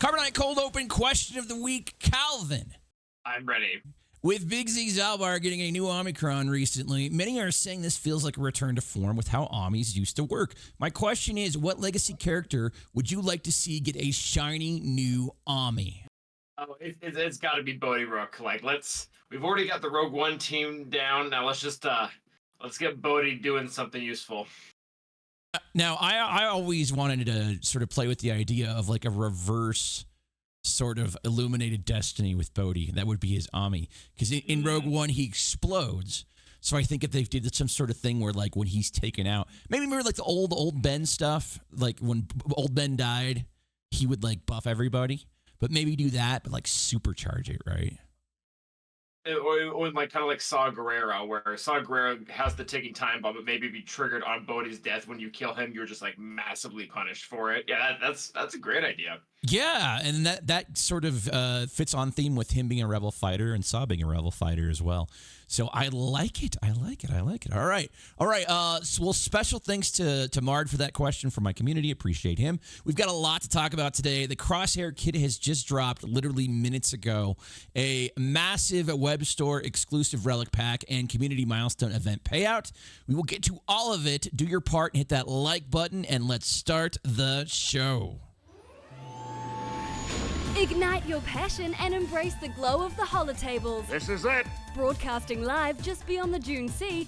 Carbonite Cold Open question of the week, Calvin. I'm ready. With Big Z Zalbar getting a new Omicron recently, many are saying this feels like a return to form with how Omis used to work. My question is, what legacy character would you like to see get a shiny new Omi? Oh, it's got to be Bodhi Rook. Like, we've already got the Rogue One team down. Now let's get Bodhi doing something useful. Now, I always wanted to sort of play with the idea of like a reverse sort of illuminated destiny with Bodhi. That would be his Ami. Because in Rogue One, he explodes. So I think if they did some sort of thing where like when he's taken out, maybe remember like the old Ben stuff, like when old Ben died, he would like buff everybody. But maybe do that, but like supercharge it, right? Or like kind of like Saw Gerrera, where Saw Gerrera has the ticking time bomb, but maybe be triggered on Bodhi's death. When you kill him, you're just like massively punished for it. Yeah, that's a great idea. Yeah, and that sort of fits on theme with him being a rebel fighter and Saw being a rebel fighter as well. So I like it. All right. Well, special thanks to Mard for that question from my community. Appreciate him. We've got a lot to talk about today. The Crosshair kit has just dropped literally minutes ago. A massive web store exclusive Relic pack and community milestone event payout. We will get to all of it. Do your part and hit that like button, and let's start the show. Ignite your passion and embrace the glow of the Holotables. This is it. Broadcasting live just beyond the Dune Sea,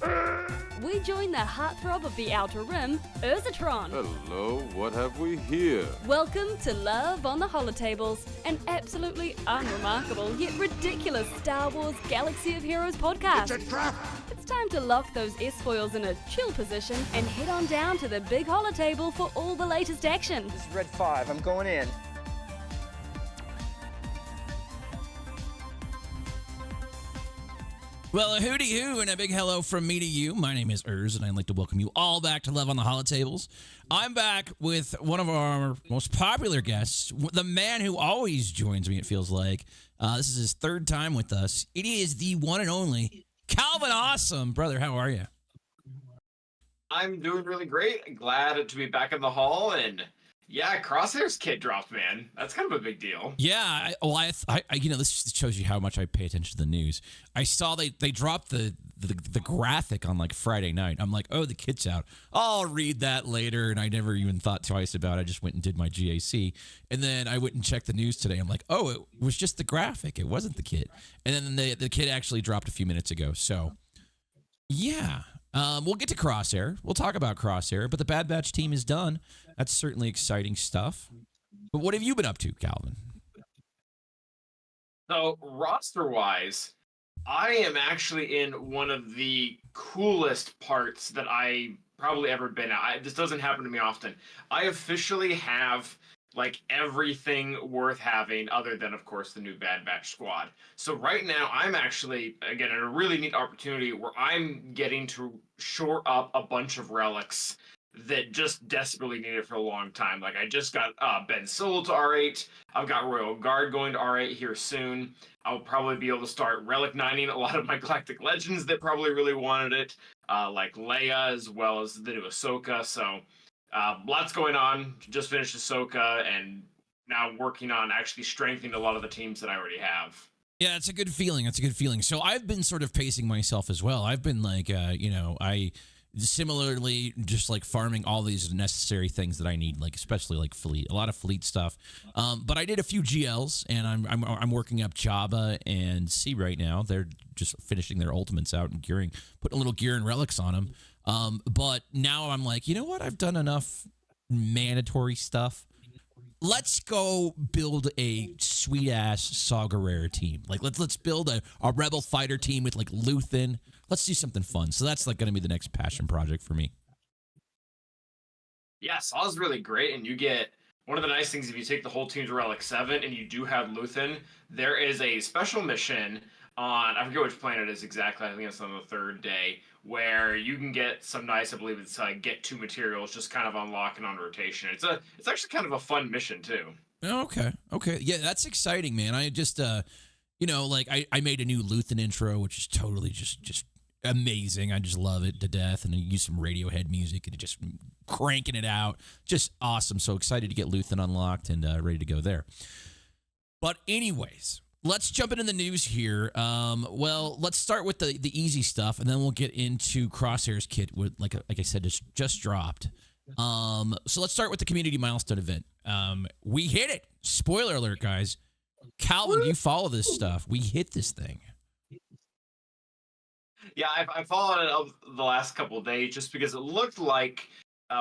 we join the heartthrob of the Outer Rim, Urzatron. Hello, what have we here? Welcome to Love on the Holotables, an absolutely unremarkable yet ridiculous Star Wars Galaxy of Heroes podcast. It's a trap. It's time to lock those S-foils in a chill position and head on down to the big Holotable for all the latest action. This is Red 5. I'm going in. Well, a hooty hoo and a big hello from me to you. My name is Urz, and I'd like to welcome you all back to Love on the Holotables. I'm back with one of our most popular guests, the man who always joins me, it feels like. This is his third time with us. It is the one and only Calvin Awesome. Brother, how are you? I'm doing really great. Glad to be back in the hall, and yeah, Crosshair's kit dropped, man. That's kind of a big deal. Yeah, this shows you how much I pay attention to the news. I saw they dropped the graphic on like Friday night. I'm like, oh, the kit's out. I'll read that later, and I never even thought twice about it. I just went and did my GAC, and then I went and checked the news today. I'm like, oh, it was just the graphic. It wasn't the kit. And then the kit actually dropped a few minutes ago. So, yeah. We'll get to Crosshair. We'll talk about Crosshair, but the Bad Batch team is done. That's certainly exciting stuff. But what have you been up to, Calvin? So, roster-wise, I am actually in one of the coolest parts that I probably ever been at. This doesn't happen to me often. I officially have like everything worth having other than, of course, the new Bad Batch squad. So right now, I'm actually, again, in a really neat opportunity where I'm getting to shore up a bunch of relics that just desperately need it for a long time. Like, I just got Ben Solo to R8. I've got Royal Guard going to R8 here soon. I'll probably be able to start Relic 9ing a lot of my Galactic Legends that probably really wanted it, like Leia as well as the new Ahsoka. So lots going on. Just finished Ahsoka and now working on actually strengthening a lot of the teams that I already have. Yeah, it's a good feeling. It's a good feeling. So I've been sort of pacing myself as well. I've been like, I similarly just like farming all these necessary things that I need, like especially like fleet, a lot of fleet stuff. But I did a few GLs, and I'm working up Jabba and C right now. They're just finishing their ultimates out and gearing, putting a little gear and relics on them. But now I'm like, you know what? I've done enough mandatory stuff. Let's go build a sweet ass Saw Gerrera team. Like let's build a rebel fighter team with like Luthen. Let's do something fun. So that's like going to be the next passion project for me. Yeah, Saw's really great, and you get one of the nice things if you take the whole team to Relic 7 and you do have Luthen, there is a special mission on, I forget which planet it is exactly, I think it's on the third day, where you can get some nice, I believe it's get 2 materials, just kind of unlocking on rotation. It's actually kind of a fun mission too. Okay. Yeah, that's exciting, man. I just, I made a new Luthen intro, which is totally just amazing. I just love it to death. And then you use some Radiohead music and just cranking it out. Just awesome. So excited to get Luthen unlocked and ready to go there. But anyways, let's jump into the news here. Well, let's start with the easy stuff, and then we'll get into Crosshair's kit, with, like I said, just dropped. So let's start with the community milestone event. We hit it. Spoiler alert, guys. Calvin, you follow this stuff. We hit this thing. Yeah, I followed it over the last couple of days just because it looked like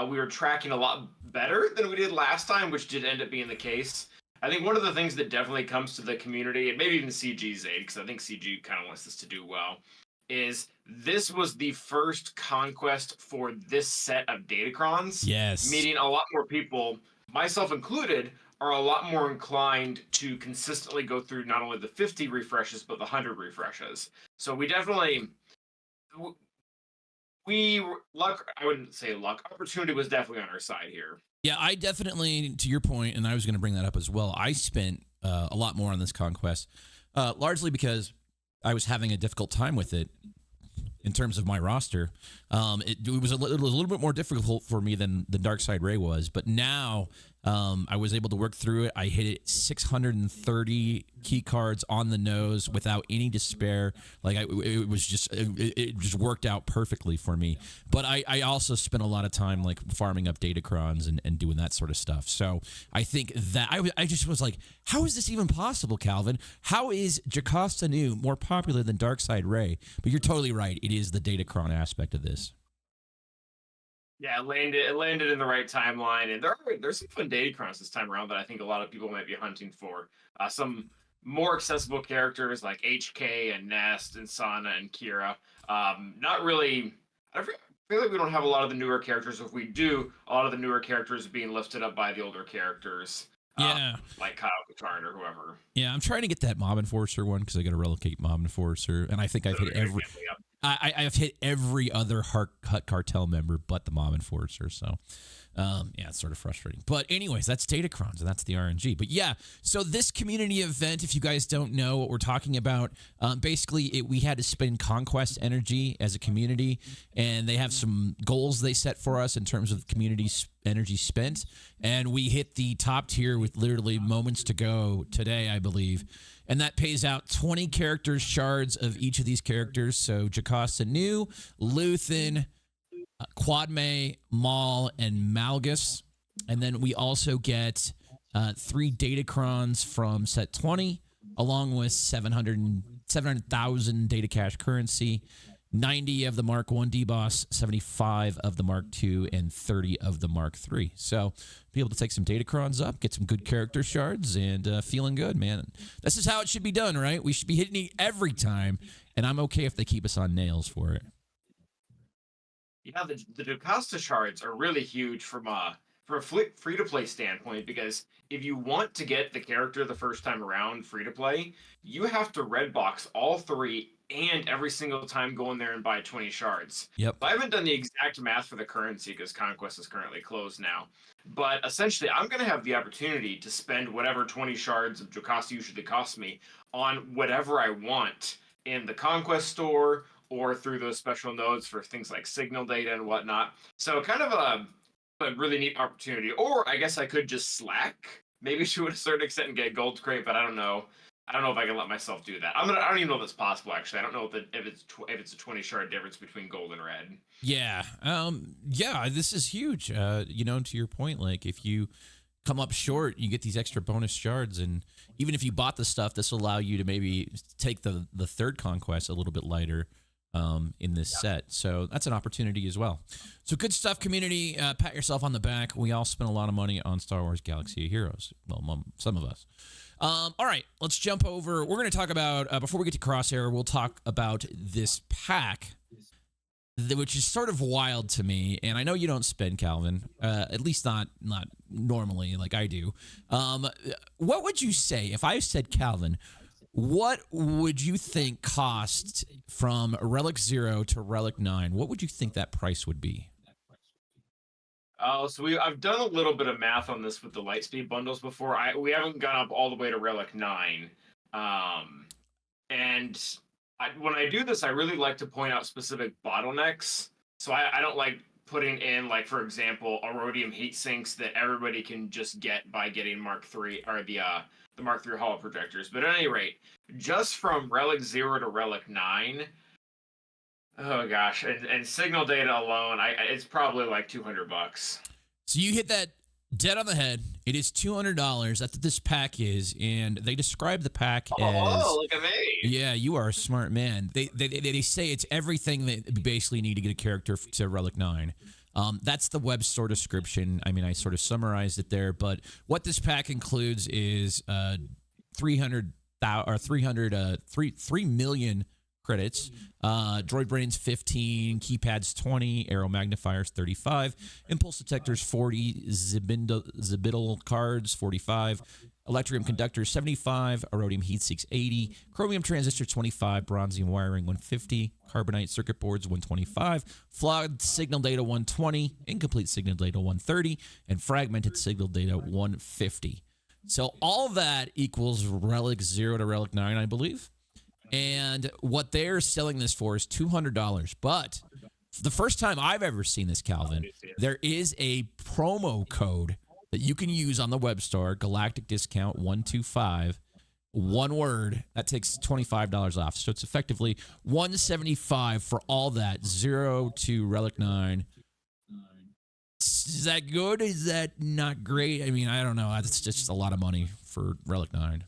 we were tracking a lot better than we did last time, which did end up being the case. I think one of the things that definitely comes to the community, and maybe even CG's aid, because I think CG kind of wants this to do well, is this was the first conquest for this set of datacrons. Yes. Meaning a lot more people, myself included, are a lot more inclined to consistently go through not only the 50 refreshes, but the 100 refreshes. So we definitely... I wouldn't say luck. Opportunity was definitely on our side here. Yeah, I definitely, to your point, and I was going to bring that up as well, I spent a lot more on this conquest, largely because I was having a difficult time with it in terms of my roster. It was a little bit more difficult for me than the Darkside Ray was, but now I was able to work through it. I hit it 630 key cards on the nose without any despair. Like it just worked out perfectly for me. But I also spent a lot of time like farming up datacrons and doing that sort of stuff. So I think that I just was like, how is this even possible, Calvin? How is Jocasta Nu more popular than Darkside Ray? But you're totally right. It is the datacron aspect of this. Yeah, it landed in the right timeline, and there's some fun datacrons this time around that I think a lot of people might be hunting for. Some more accessible characters like HK and Nest and Sana and Kira. Not really. I feel like we don't have a lot of the newer characters. If we do, a lot of the newer characters are being lifted up by the older characters. Yeah, like Kyle Katarn or whoever. Yeah, I'm trying to get that Mob Enforcer one because I got to Relicate Mob Enforcer, and I think I've hit every. I've hit every other Hut Cartel member but the Mob Enforcer. So, yeah, it's sort of frustrating. But anyways, that's Datacrons, and that's the RNG. But yeah, so this community event, if you guys don't know what we're talking about, basically we had to spend Conquest energy as a community, and they have some goals they set for us in terms of community energy spent, and we hit the top tier with literally moments to go today, I believe. And that pays out 20 character shards of each of these characters. So Jocasta Nu, Luthen, Quadme, Maul, and Malgus. And then we also get 3 Datacrons from set 20, along with 700,000 data cash currency, 90 of the Mark 1 D-Boss, 75 of the Mark 2, and 30 of the Mark 3. So be able to take some Datacrons up, get some good character shards, and feeling good, man. This is how it should be done, right? We should be hitting it every time, and I'm okay if they keep us on nails for it. Yeah, the Jocasta shards are really huge from a free-to-play standpoint, because if you want to get the character the first time around free-to-play, you have to red box all 3 and every single time go in there and buy 20 shards. Yep. I haven't done the exact math for the currency because Conquest is currently closed now. But essentially, I'm going to have the opportunity to spend whatever 20 shards of Jocasta usually cost me on whatever I want in the Conquest store or through those special nodes for things like signal data and whatnot. So kind of a really neat opportunity. Or I guess I could just slack, maybe to a certain extent, and get Gold Crate, but I don't know. I don't know if I can let myself do that. I don't even know if that's possible, actually. I don't know if it's a 20 shard difference between gold and red. Yeah. Yeah, this is huge. To your point, like if you come up short, you get these extra bonus shards, and even if you bought the stuff, this will allow you to maybe take the third Conquest a little bit lighter in this set. So that's an opportunity as well. So good stuff, community. Pat yourself on the back. We all spent a lot of money on Star Wars Galaxy of Heroes. Well, some of us. All right, let's jump over. We're going to talk about, before we get to Crosshair, we'll talk about this pack, which is sort of wild to me. And I know you don't spend, Calvin, at least not normally like I do. What would you say, if I said, Calvin, what would you think cost from Relic 0 to Relic 9? What would you think that price would be? Oh, so I've done a little bit of math on this with the Lightspeed bundles before. We haven't gone up all the way to Relic 9. And when I do this, I really like to point out specific bottlenecks. So I don't like putting in, like, for example, Erodium heat sinks that everybody can just get by getting Mark III or the Mark III holo projectors. But at any rate, just from Relic 0 to Relic 9, oh gosh, and signal data alone, it's probably like $200. So you hit that dead on the head. It is $200. That's what this pack is, and they describe the pack as. Oh, look at me! Yeah, you are a smart man. They say it's everything that you basically need to get a character to Relic 9. That's the web store description. I mean, I sort of summarized it there, but what this pack includes is 3 million credits, droid brains 15, keypads 20, arrow magnifiers 35, impulse detectors 40, zibidal cards 45, electrium conductors 75, erodium heat sinks 80, chromium transistor 25, bronzium wiring 150, carbonite circuit boards 125, flawed signal data 120, incomplete signal data 130, and fragmented signal data 150. So all that equals Relic 0 to Relic 9, I believe. And what they're selling this for is $200. But the first time I've ever seen this, Calvin, there is a promo code that you can use on the web store, Galactic Discount 125, one word, that takes $25 off. So it's effectively $175 for all that, 0 to Relic 9. Is that good? Is that not great? I mean, I don't know. That's just a lot of money for Relic 9.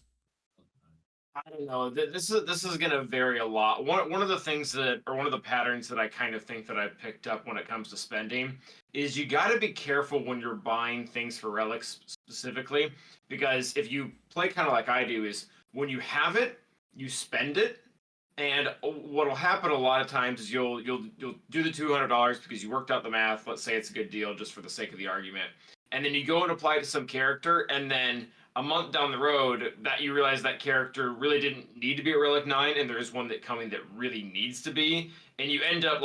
I don't know. This is going to vary a lot. One of the things that, or one of the patterns that I kind of think that I picked up when it comes to spending is you got to be careful when you're buying things for relics specifically, because if you play kind of like I do, is when you have it, you spend it, and what'll happen a lot of times is you'll do the $200 because you worked out the math. Let's say it's a good deal just for the sake of the argument, and then you go and apply it to some character, and then a month down the road that you realize that character really didn't need to be a Relic 9, and there's one that coming that really needs to be, and you end up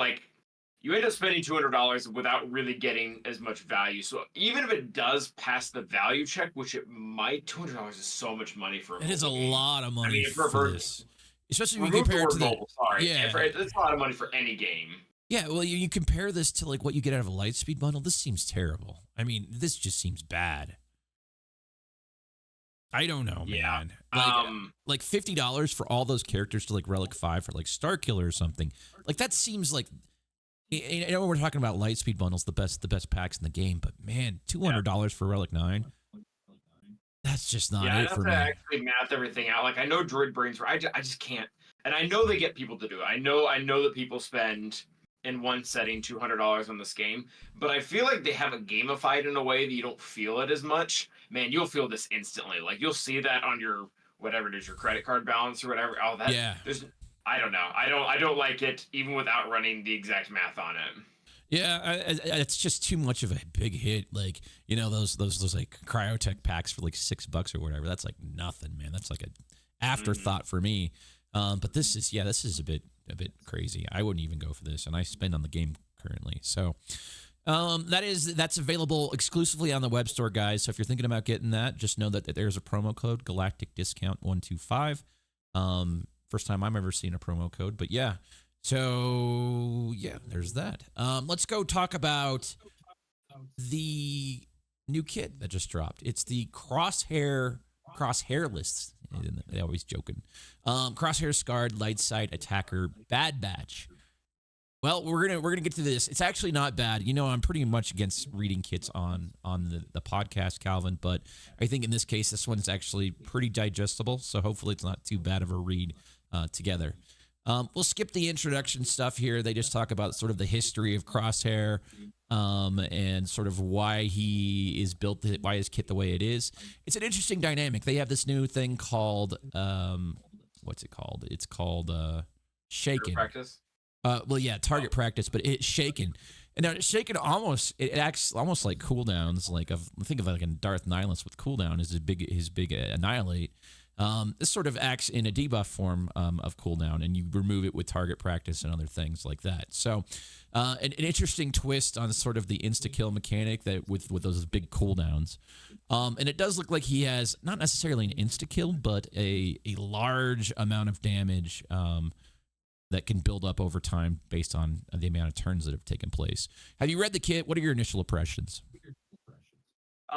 spending $200 without really getting as much value. So even if it does pass the value check, which it might, $200 is so much money for a It is a game. lot of money for this. Especially when you Remove compare it to the mobile, sorry. Yeah. It's a lot of money for any game. Yeah, well, you compare this to like what you get out of a Lightspeed bundle. This seems terrible. I mean, this just seems bad. I don't know, Yeah. man. Like $50 for all those characters to like Relic 5 for like Starkiller or something. Like that seems like, I know we're talking about Lightspeed bundles, the best packs in the game, but man, $200 for Relic 9. That's just not it for me. I have to actually math everything out. Like I know droid brains, I just can't. And I know they get people to do it. I know that people spend in one setting $200 on this game, but I feel like they haven't gamified in a way that you don't feel it as much. Man, you'll feel this instantly. Like you'll see that on your whatever it is, your credit card balance or whatever. Oh, that I don't know. I don't like it even without running the exact math on it. Yeah, it's just too much of a big hit. Like, you know, those like cryotech packs for like $6 or whatever. That's like nothing, man. That's like an afterthought for me. But this is a bit crazy. I wouldn't even go for this, and I spend on the game currently. So that's available exclusively on the web store, guys. So if you're thinking about getting that, just know that there's a promo code, Galactic Discount 125. First time I'm ever seen a promo code, but yeah. So yeah, there's that. Let's go talk about the new kit that just dropped. It's the Crosshairless. They always joking. Crosshair Scarred Light Sight Attacker Bad Batch. Well, we're gonna get to this. It's actually not bad. You know, I'm pretty much against reading kits on the podcast, Calvin, but I think in this case, this one's actually pretty digestible. So hopefully, it's not too bad of a read together. We'll skip the introduction stuff here. They just talk about sort of the history of Crosshair, and sort of why he is built, why his kit the way it is. It's an interesting dynamic. They have this new thing called, what's it called? It's called Shaken. Practice? Target practice, but it's Shaken. And now Shaken it acts almost like cooldowns. Like think of like a Darth Nihilus with cooldown is his big Annihilate. This sort of acts in a debuff form of cooldown, and you remove it with target practice and other things like that. So an interesting twist on sort of the insta-kill mechanic that with those big cooldowns. And it does look like he has not necessarily an insta-kill, but a large amount of damage that can build up over time based on the amount of turns that have taken place. Have you read the kit? What are your initial impressions?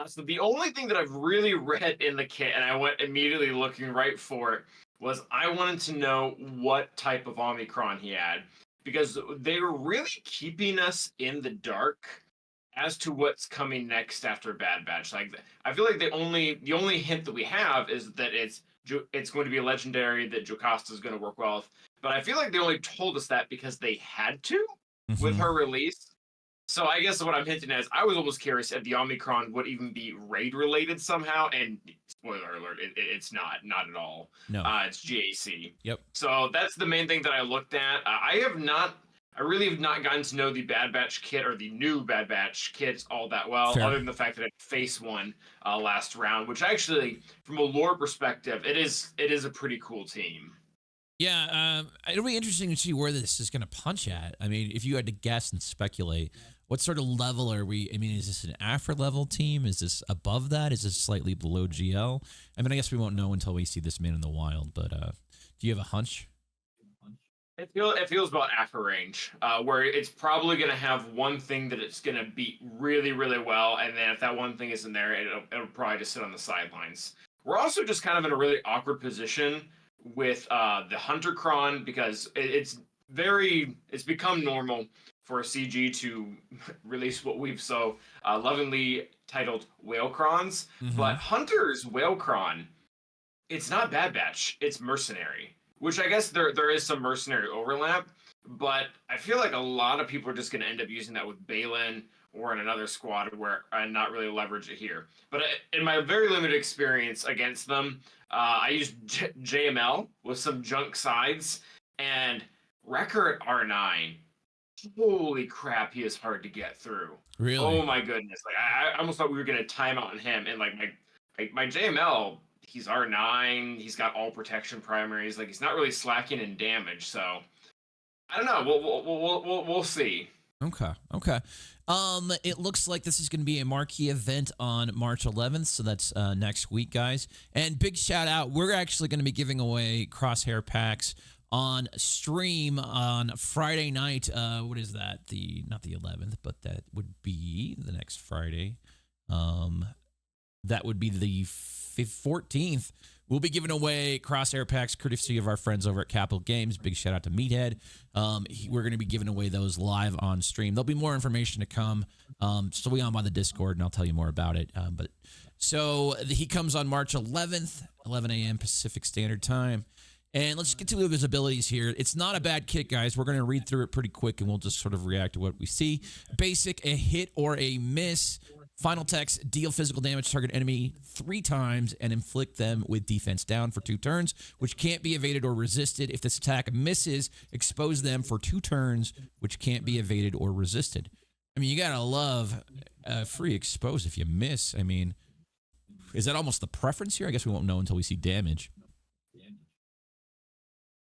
So the only thing that I've really read in the kit, and I went immediately looking right for it, was I wanted to know what type of Omicron he had, because they were really keeping us in the dark as to what's coming next after Bad Batch. Like, I feel like the only hint that we have is that it's going to be a legendary that Jocasta is going to work well with. But I feel like they only told us that because they had to with her release. So I guess what I'm hinting at is I was almost curious if the Omicron would even be raid related somehow. And spoiler alert, it's not at all. No, it's GAC. Yep. So that's the main thing that I looked at. I really have not gotten to know the Bad Batch kit or the new Bad Batch kits all that well, Fair. other than the fact that I faced one last round, which actually, from a lore perspective, it is a pretty cool team. Yeah, it'll be interesting to see where this is going to punch at. I mean, if you had to guess and speculate, what sort of level are we? I mean, is this an Afra level team? Is this above that? Is this slightly below GL? I mean, I guess we won't know until we see this man in the wild, but do you have a hunch? It feels about Afra range, where it's probably going to have one thing that it's going to beat really, really well, and then if that one thing isn't there, it'll probably just sit on the sidelines. We're also just kind of in a really awkward position with the Huntercron, because it's become normal for a CG to release what we've so lovingly titled Whalecrons, but Hunter's Whalecron, it's not Bad Batch, it's Mercenary, which I guess there is some Mercenary overlap, but I feel like a lot of people are just going to end up using that with Balin or in another squad where I not really leverage it here. But in my very limited experience against them, I used JML with some junk sides, and Wrecker at R9, holy crap, he is hard to get through. Really? Oh my goodness. Like I almost thought we were going to time out on him, and like my JML, he's R9, he's got all protection primaries, like he's not really slacking in damage, so I don't know. We'll see. Okay. It looks like this is going to be a marquee event on March 11th, so that's next week, guys. And big shout out, we're actually going to be giving away Crosshair packs on stream on Friday night. What is that? Not the 11th, but that would be the next Friday. That would be the 14th. We'll be giving away Crosshair packs courtesy of our friends over at Capital Games. Big shout out to Meathead. We're going to be giving away those live on stream. There'll be more information to come. Still be on by the Discord, and I'll tell you more about it. So he comes on March 11th, 11 a.m. Pacific Standard Time. And let's get to his abilities here. It's not a bad kit, guys. We're going to read through it pretty quick, and we'll just sort of react to what we see. Basic, a hit or a miss. Final text, deal physical damage to target enemy 3 times and inflict them with defense down for 2 turns, which can't be evaded or resisted. If this attack misses, expose them for 2 turns, which can't be evaded or resisted. I mean, you got to love free expose if you miss. I mean, is that almost the preference here? I guess we won't know until we see damage.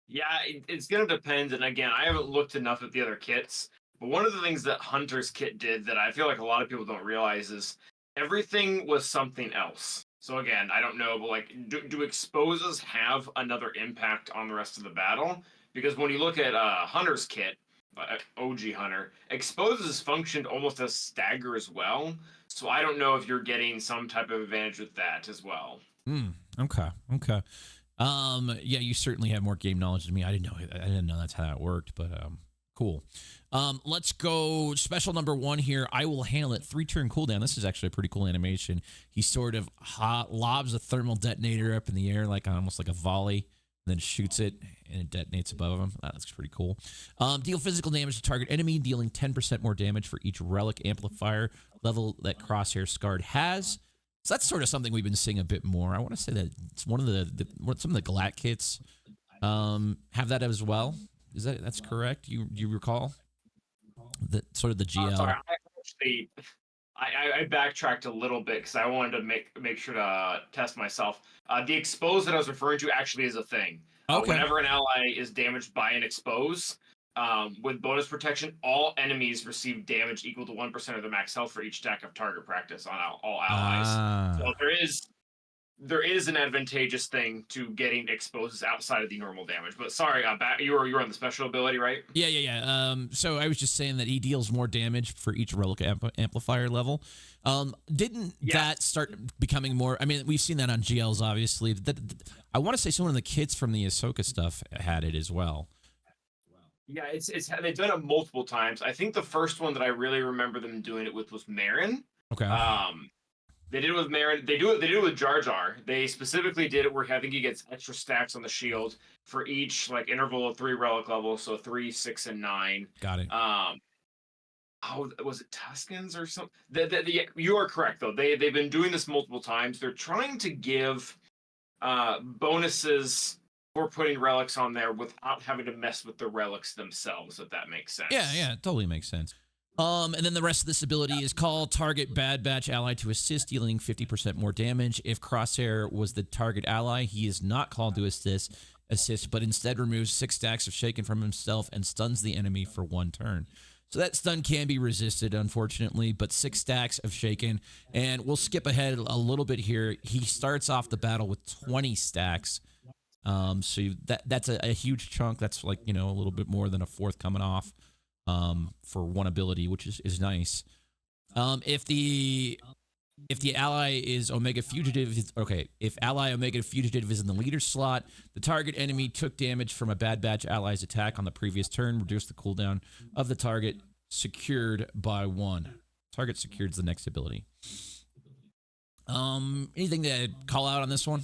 Yeah, it's going to depend. And again, I haven't looked enough at the other kits. But one of the things that Hunter's kit did that I feel like a lot of people don't realize is everything was something else. So again, I don't know, but like, do exposes have another impact on the rest of the battle? Because when you look at Hunter's kit, OG Hunter, exposes functioned almost as stagger as well. So I don't know if you're getting some type of advantage with that as well. Okay. Yeah, you certainly have more game knowledge than me. I didn't know that's how that worked, but cool. Let's go special number 1 here. I will handle it. 3-turn cooldown. This is actually a pretty cool animation. He sort of lobs a thermal detonator up in the air, like almost like a volley, and then shoots it, and it detonates above him. That looks pretty cool. Deal physical damage to target enemy, dealing 10% more damage for each relic amplifier level that Crosshair Scarred has. So that's sort of something we've been seeing a bit more. I want to say that it's one of some of the Galat kits have that as well. That's correct? You recall? Sort of the GL. Sorry, I backtracked a little bit because I wanted to make sure to test myself. The expose that I was referring to actually is a thing. Okay. Whenever an ally is damaged by an expose, with bonus protection, all enemies receive damage equal to 1% of the max health for each stack of target practice on all allies. So there is an advantageous thing to getting exposes outside of the normal damage. But sorry, you were on the special ability, right? Yeah. So I was just saying that he deals more damage for each relic amplifier level. Didn't that start becoming more? I mean, we've seen that on GLs, obviously. I want to say some of the kids from the Ahsoka stuff had it as well. Yeah, it's they've done it multiple times. I think the first one that I really remember them doing it with was Marin. Okay. They did it with Marin. They do it with Jar Jar. They specifically did it where I think he gets extra stacks on the shield for each like interval of 3 relic levels, so 3, 6, and 9. Got it. Was it Tuscans or something? You are correct though. They've been doing this multiple times. They're trying to give bonuses for putting relics on there without having to mess with the relics themselves, if that makes sense. Yeah, it totally makes sense. And then the rest of this ability is called Target Bad Batch Ally to assist, dealing 50% more damage. If Crosshair was the target ally, he is not called to assist, but instead removes 6 stacks of Shaken from himself and stuns the enemy for 1 turn. So that stun can be resisted, unfortunately, but 6 stacks of Shaken. And we'll skip ahead a little bit here. He starts off the battle with 20 stacks. So that's a huge chunk. That's like, a little bit more than a fourth coming off. For 1 ability, which is nice. If the ally is Omega Fugitive, if ally Omega Fugitive is in the leader slot, the target enemy took damage from a Bad Batch ally's attack on the previous turn, reduce the cooldown of the target secured by 1. Target secured is the next ability. Anything to call out on this one?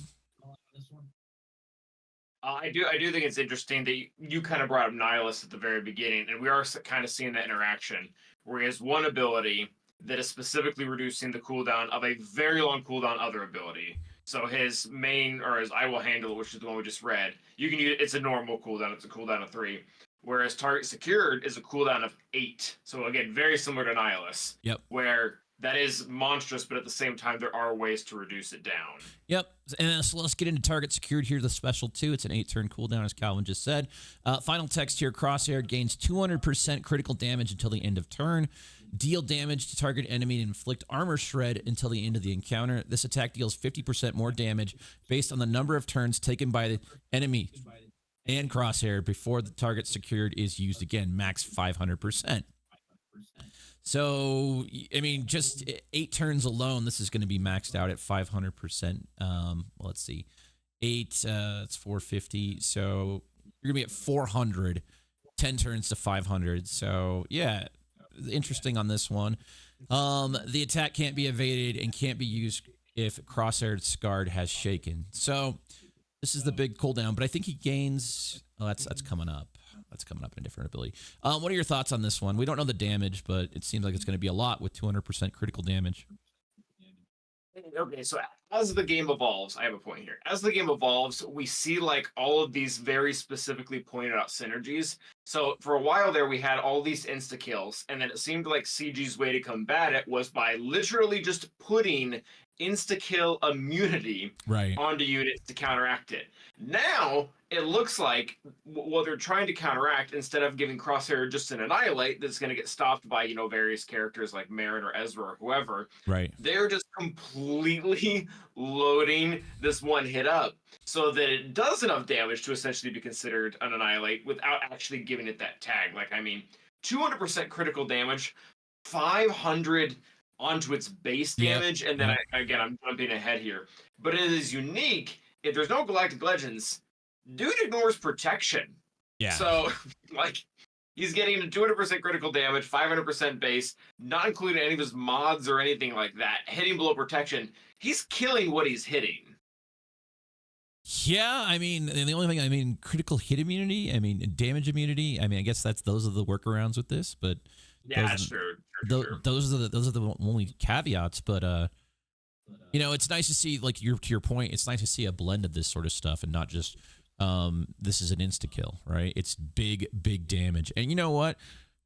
I do think it's interesting that you kind of brought up Nihilus at the very beginning, and we are kind of seeing that interaction where he has 1 ability that is specifically reducing the cooldown of a very long cooldown other ability. So his main, or his I Will Handle, which is the one we just read, you can use it's a normal cooldown. It's a cooldown of 3. Whereas Target Secured is a cooldown of 8. So again, very similar to Nihilus. Yep. Where that is monstrous, but at the same time, there are ways to reduce it down. Yep. And so let's get into Target Secured here, the special 2. It's an 8-turn cooldown, as Calvin just said. Final text here, Crosshair gains 200% critical damage until the end of turn. Deal damage to target enemy and inflict armor shred until the end of the encounter. This attack deals 50% more damage based on the number of turns taken by the enemy and Crosshair before the target secured is used again, max 500%. So, I mean, just 8 turns alone, this is going to be maxed out at 500%. Let's see. 8, it's 450. So you're going to be at 400, 10 turns to 500. So, yeah, interesting on this one. The attack can't be evaded and can't be used if Crosshair Scarred has Shaken. So this is the big cooldown, but I think he gains... Oh, that's coming up. That's coming up in a different ability. What are your thoughts on this one? We don't know the damage, but it seems like it's going to be a lot with 200% critical damage. Okay, so as the game evolves, I have a point here. As the game evolves, we see like all of these very specifically pointed out synergies. So for a while there, we had all these insta kills, and then it seemed like CG's way to combat it was by literally just putting insta kill immunity onto units to counteract it. Now it looks like what they're trying to counteract, instead of giving Crosshair just an annihilate that's going to get stopped by various characters like Marin or Ezra or whoever. Right. They're just completely loading this one hit up so that it does enough damage to essentially be considered an annihilate without actually giving it that tag. Like, I mean, 200% critical damage, 500 onto its base damage, and then I'm jumping ahead here, but it is unique. If there's no Galactic Legends, dude ignores protection. Yeah. So, like, he's getting 200% critical damage, 500% base, not including any of his mods or anything like that. Hitting below protection, he's killing what he's hitting. Yeah, I mean, the only thing, critical hit immunity, damage immunity. I guess those are the workarounds with this, but yeah, that's true. Those are the only caveats, but it's nice to see, like, to your point, it's nice to see a blend of this sort of stuff and not just this is an insta kill, right? It's big damage. And you know what?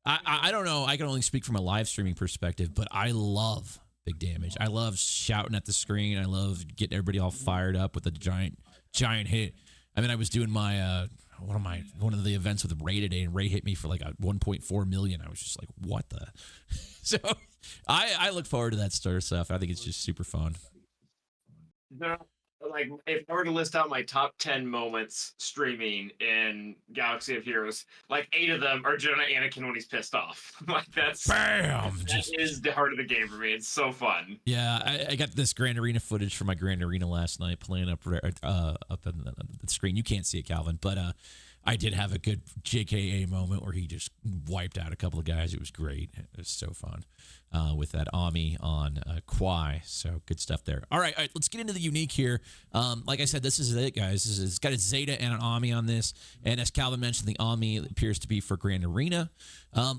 I don't know. I can only speak from a live streaming perspective, but I love big damage. I love shouting at the screen. I love getting everybody all fired up with a giant hit. I mean, I was doing my one of the events with Ray today, and Ray hit me for like a 1.4 million. I was just like, what the? So I look forward to that sort of stuff. I think it's just super fun. like if I were to list out my top 10 moments streaming in Galaxy of Heroes, like 8 of them are Jedi Anakin when he's pissed off. Like Bam! that is the heart of the game for me. It's so fun. Yeah, I got this Grand Arena footage from my Grand Arena last night playing up on the screen. You can't see it, Calvin, but I did have a good JKA moment where he just wiped out a couple of guys. It was great. It was so fun with that Ami on Kwai. So good stuff there. All right, let's get into the unique here. Like I said, this is it, guys. It's got a Zeta and an Ami on this. And as Calvin mentioned, the Ami appears to be for Grand Arena.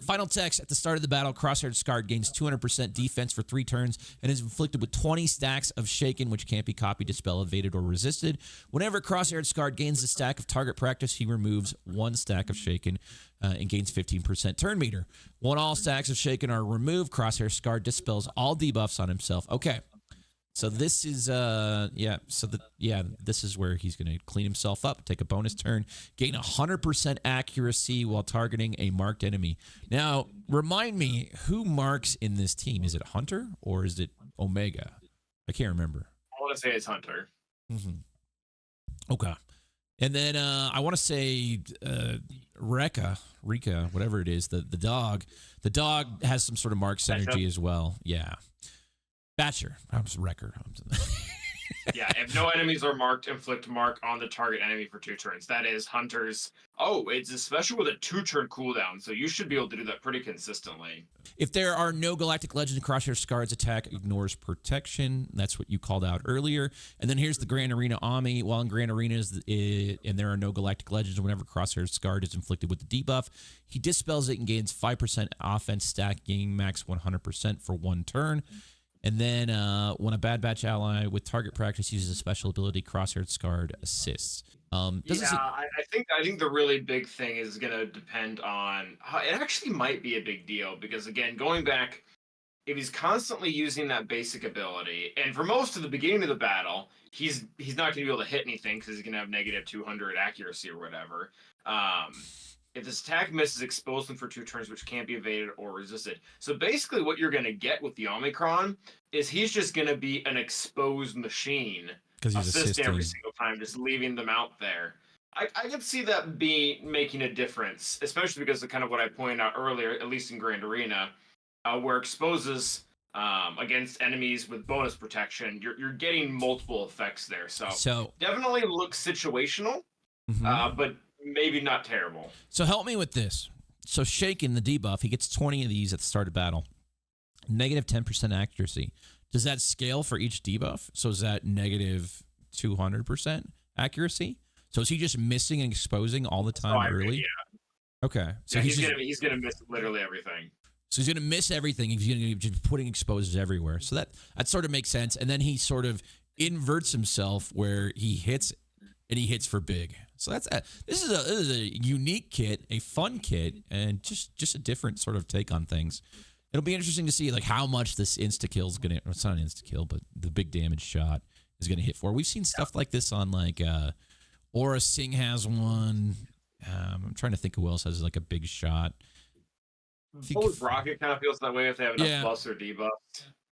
Final text: at the start of the battle, Crosshair Scarred gains 200% defense for 3 turns and is inflicted with 20 stacks of Shaken, which can't be copied, dispelled, evaded, or resisted. Whenever Crosshair Scarred gains a stack of target practice, he removes 1 stack of Shaken and gains 15% turn meter. When all stacks of Shaken are removed, Crosshair Scarred dispels all debuffs on himself. Okay. So this is this is where he's going to clean himself up, take a bonus turn, gain 100% accuracy while targeting a marked enemy. Now, remind me, who marks in this team? Is it Hunter or is it Omega? I can't remember. I want to say it's Hunter. Mm-hmm. Okay. And then I want to say Rika, whatever it is, the dog. The dog has some sort of mark synergy as well. Yeah. Batcher. I'm just Wrecker. Yeah, if no enemies are marked, inflict mark on the target enemy for 2 turns. That is Hunter's. Oh, it's a special with a 2-turn cooldown, so you should be able to do that pretty consistently. If there are no Galactic Legends, Crosshair Scarred's attack ignores protection. That's what you called out earlier. And then here's the Grand Arena Ami. While in Grand Arena and there are no Galactic Legends, whenever Crosshair Scarred is inflicted with the debuff, he dispels it and gains 5% offense stack, gaining max 100% for 1 turn. And then when a Bad Batch ally with target practice uses a special ability, Crosshair Scarred assists. I think the really big thing is going to depend on how it actually might be a big deal because, again, going back, if he's constantly using that basic ability, and for most of the beginning of the battle, he's not going to be able to hit anything because he's going to have negative 200 accuracy or whatever. If this attack misses, expose them for 2 turns, which can't be evaded or resisted. So basically what you're going to get with the Omicron is he's just going to be an exposed machine. Because he's assisting every single time, just leaving them out there. I can see that making a difference, especially because of kind of what I pointed out earlier, at least in Grand Arena, where exposes against enemies with bonus protection, you're getting multiple effects there. So definitely looks situational, but maybe not terrible. So help me with this. So Shaken, the debuff, he gets 20 of these at the start of battle. Negative 10% accuracy. Does that scale for each debuff? So is that negative 200% accuracy? So is he just missing and exposing all the time early? Yeah. Okay. So yeah, he's gonna miss literally everything. So he's gonna miss everything. He's gonna be just putting exposures everywhere. So that sort of makes sense. And then he sort of inverts himself where he hits and he hits for big. So this is a unique kit, a fun kit, and just a different sort of take on things. It'll be interesting to see like how much this insta kill is gonna. It's not an insta kill, but the big damage shot is gonna hit for. We've seen stuff like this on like Aura Singh has one. I'm trying to think who else has like a big shot. Rocket kind of feels that way if they have enough plus or debuffs.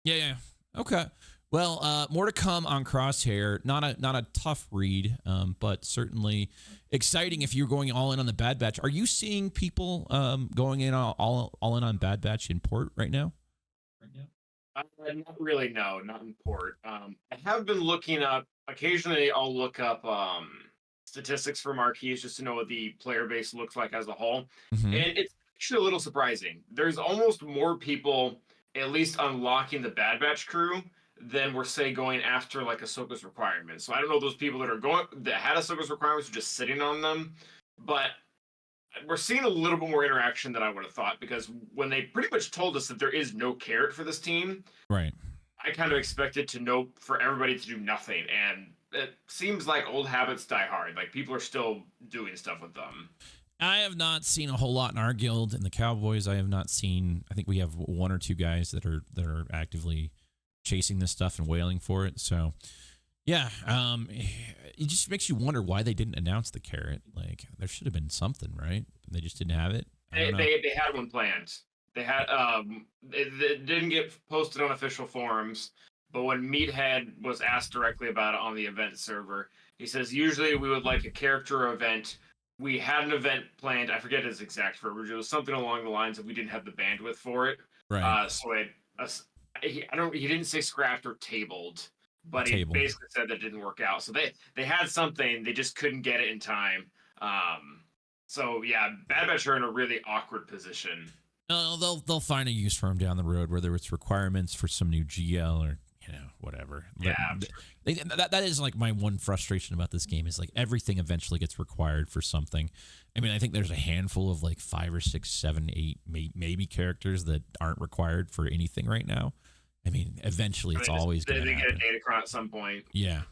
Yeah. Okay. Well, more to come on Crosshair. Not a tough read, but certainly exciting if you're going all in on the Bad Batch. Are you seeing people going in all in on Bad Batch in port right now? Not really, no, not in port. I have been looking up. Occasionally, I'll look up statistics for marquees just to know what the player base looks like as a whole, and it's actually a little surprising. There's almost more people, at least unlocking the Bad Batch crew, than we're say going after like Ahsoka's requirements. So I don't know those people that had Ahsoka's requirements are just sitting on them, but we're seeing a little bit more interaction than I would have thought because when they pretty much told us that there is no carrot for this team, right? I kind of expected for everybody to do nothing, and it seems like old habits die hard. Like people are still doing stuff with them. I have not seen a whole lot in our guild. In the Cowboys, I have not seen. I think we have 1 or 2 guys that are actively chasing this stuff and wailing for it. So, yeah, it just makes you wonder why they didn't announce the carrot. Like, there should have been something, right? They just didn't have it. They had one planned. They had it didn't get posted on official forums, but when Meathead was asked directly about it on the event server, he says usually we would like a character event. We had an event planned. I forget his exact verbiage. It was something along the lines of we didn't have the bandwidth for it. Right. So he didn't say scrapped or tabled, but he Tabled. basically said that didn't work out. So they had something, they just couldn't get it in time. So yeah, Bad Batch are in a really awkward position. They'll find a use for them down the road, whether it's requirements for some new GL or whatever. Yeah, that is like my one frustration about this game is like everything eventually gets required for something. I mean, I think there's a handful of like 5 or 6, 7, 8, maybe characters that aren't required for anything right now. I mean, eventually it's always going to happen. They get a Datacron at some point. Yeah.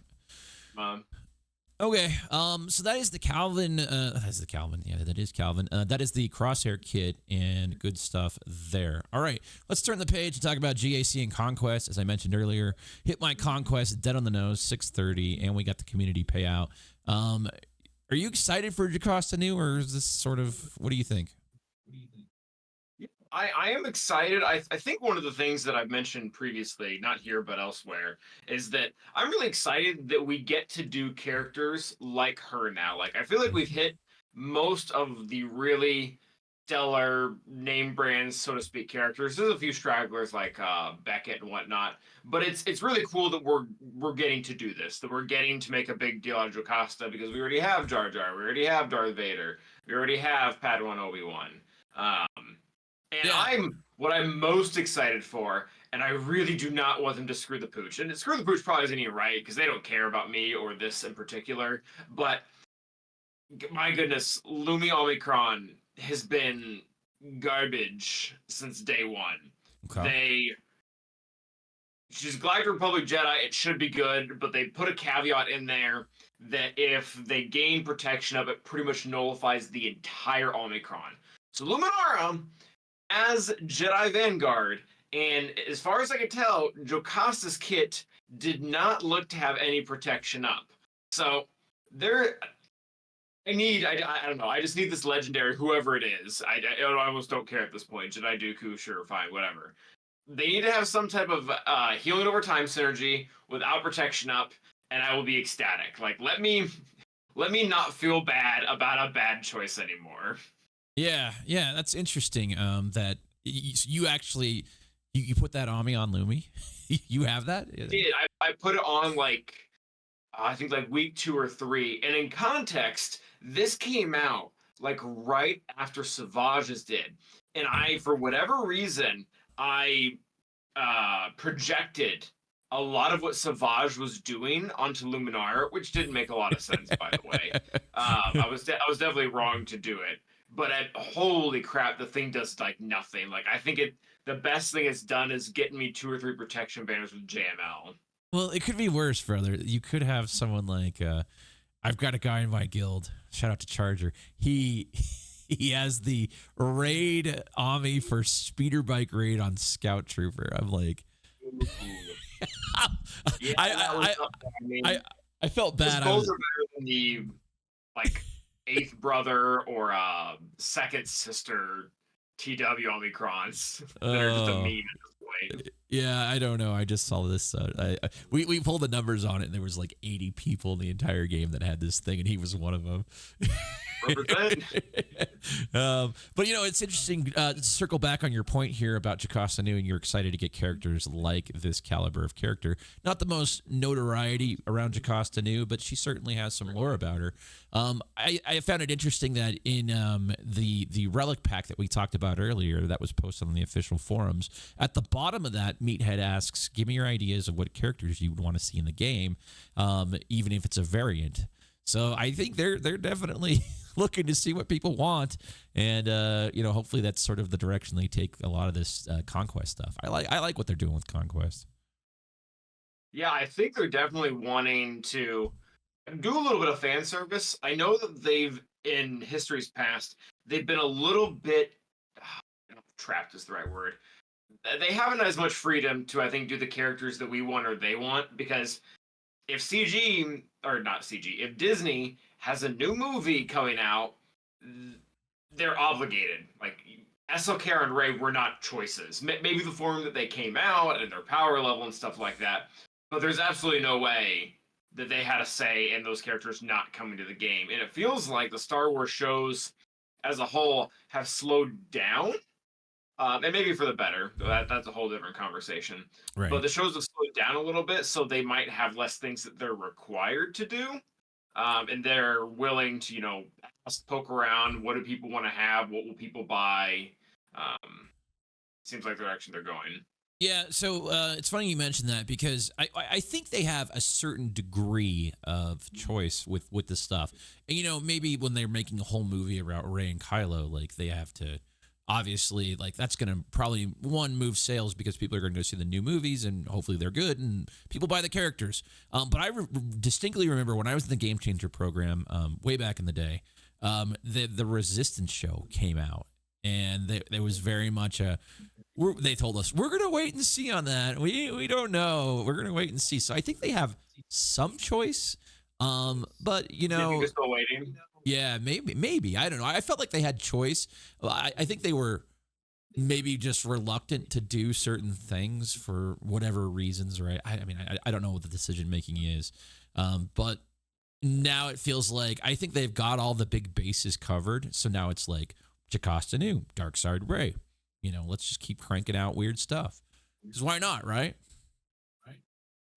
Okay, so that is the Calvin. That's the Calvin. Yeah, that is Calvin. That is the Crosshair kit and good stuff there. All right, let's turn the page and talk about GAC and Conquest. As I mentioned earlier, hit my Conquest dead on the nose, 630, and we got the community payout. Are you excited for Jocasta New, or is this sort of what do you think? I am excited. I think one of the things that I've mentioned previously, not here but elsewhere, is that I'm really excited that we get to do characters like her now. Like I feel like we've hit most of the really stellar name brands, so to speak, characters. There's a few stragglers like Beckett and whatnot, but it's really cool that we're getting to do this. That we're getting to make a big deal out of Jocasta because we already have Jar Jar, we already have Darth Vader, we already have Padawan Obi-Wan. And what I'm most excited for, and I really do not want them to screw the pooch. And screw the pooch probably isn't even right because they don't care about me or this in particular. But my goodness, Lumi Omicron has been garbage since day one. Okay. She's Galactic Republic Jedi. It should be good, but they put a caveat in there that if they gain protection of it, pretty much nullifies the entire Omicron. So Luminara as Jedi Vanguard, and as far as I can tell, Jocasta's kit did not look to have any protection up. So I don't know. I just need this legendary, whoever it is. I almost don't care at this point. Jedi Dooku, sure, fine, whatever. They need to have some type of healing over time synergy without protection up, and I will be ecstatic. Like, let me not feel bad about a bad choice anymore. Yeah, that's interesting. That you actually you put that on me on Lumi. You have that? I did. I put it on like I think like week 2 or 3, and in context, this came out like right after Savage's did, and for whatever reason, I projected a lot of what Savage was doing onto Luminara, which didn't make a lot of sense, by the way. I was definitely wrong to do it. But holy crap, the thing does like nothing. Like I think the best thing it's done is getting me 2 or 3 protection banners with JML. Well, it could be worse, brother. You could have someone like I've got a guy in my guild. Shout out to Charger. He has the raid Ami for speeder bike raid on Scout Trooper. I'm like, I felt bad. Those are better than the like 8th brother or second sister TW Omicrons. They're just a meme at this point. Yeah, I don't know. I just saw this. We pulled the numbers on it, and there was like 80 people in the entire game that had this thing, and he was one of them. But it's interesting to circle back on your point here about Jocasta Nu, and you're excited to get characters like this caliber of character. Not the most notoriety around Jocasta Nu, but she certainly has some lore about her. I found it interesting that in the Relic pack that we talked about earlier that was posted on the official forums, at the bottom of that, Meathead asks, give me your ideas of what characters you would want to see in the game, even if it's a variant. So I think they're definitely looking to see what people want, and hopefully that's sort of the direction they take a lot of this Conquest stuff. I like what they're doing with Conquest. Yeah, I think they're definitely wanting to do a little bit of fan service. I know that they've, in history's past, they've been a little bit trapped is the right word. They haven't as much freedom to, I think, do the characters that we want or they want, because if if Disney has a new movie coming out, they're obligated. Like, SLKR and Ray were not choices. Maybe the form that they came out and their power level and stuff like that, but there's absolutely no way that they had a say in those characters not coming to the game. And it feels like the Star Wars shows as a whole have slowed down, and maybe for the better. That's a whole different conversation. Right. But the shows have slowed down a little bit, so they might have less things that they're required to do. And they're willing to, poke around. What do people want to have? What will people buy? Seems like the direction they're going. Yeah, so it's funny you mentioned that because I think they have a certain degree of choice with this stuff. And, maybe when they're making a whole movie about Rey and Kylo, like they have to obviously, like that's going to probably, one, move sales because people are going to go see the new movies and hopefully they're good and people buy the characters. But I distinctly remember when I was in the Game Changer program way back in the day, the Resistance show came out and there was very much they told us, we're going to wait and see on that. We don't know. We're going to wait and see. So I think they have some choice. But, You're still waiting. Yeah, maybe. I don't know. I felt like they had choice. I think they were maybe just reluctant to do certain things for whatever reasons, right? I don't know what the decision making is. But now it feels like I think they've got all the big bases covered. So now it's like Jocasta Nu, Darkside Ray. Let's just keep cranking out weird stuff. Because why not, right?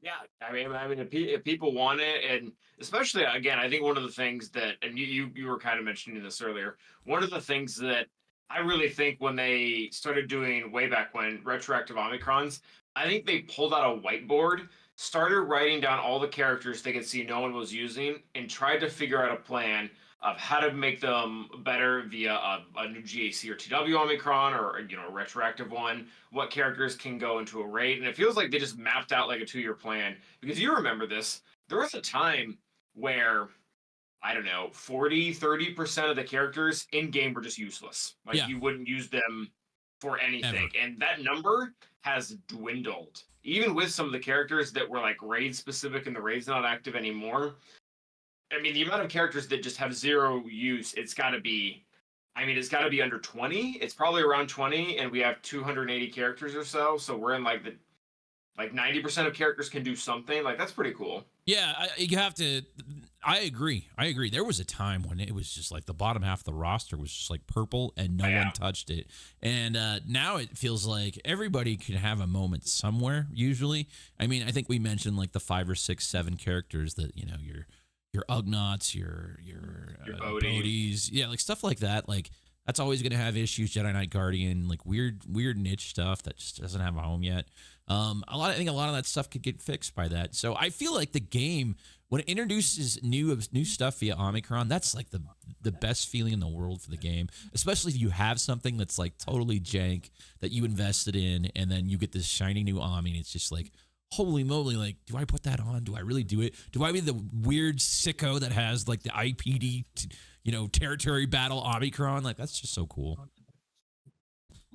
Yeah, I mean, if people want it, and especially again, I think one of the things that, and you were kind of mentioning this earlier, one of the things that I really think when they started doing way back when retroactive Omicrons, I think they pulled out a whiteboard, started writing down all the characters they could see no one was using, and tried to figure out a plan of how to make them better via a new GAC or TW Omicron or a retroactive one. What characters can go into a raid, and it feels like they just mapped out like a 2-year plan. Because you remember this, there was a time where 40-30% of the characters in game were just useless. You wouldn't use them for anything, Ever. and that number has dwindled. Even with some of the characters that were like raid specific, and the raid's not active anymore. I mean, the amount of characters that just have zero use, it's got to be under 20. It's probably around 20, and we have 280 characters or so. So we're in like 90% of characters can do something. Like, that's pretty cool. Yeah, I agree. There was a time when it was just like the bottom half of the roster was just like purple and no one touched it. And now it feels like everybody can have a moment somewhere, usually. I mean, I think we mentioned like the 5 or 6, 7 characters that, your Ugnaughts, your Bodies, yeah, like stuff like that. Like that's always going to have issues. Jedi Knight Guardian, like weird niche stuff that just doesn't have a home yet. I think a lot of that stuff could get fixed by that. So I feel like the game, when it introduces new stuff via Omicron, that's like the best feeling in the world for the game. Especially if you have something that's like totally jank that you invested in, and then you get this shiny new Omni, and it's just like, holy moly, like, do I put that on? Do I really do it? Do I be the weird sicko that has like the IPD, territory battle Omicron? Like, that's just so cool.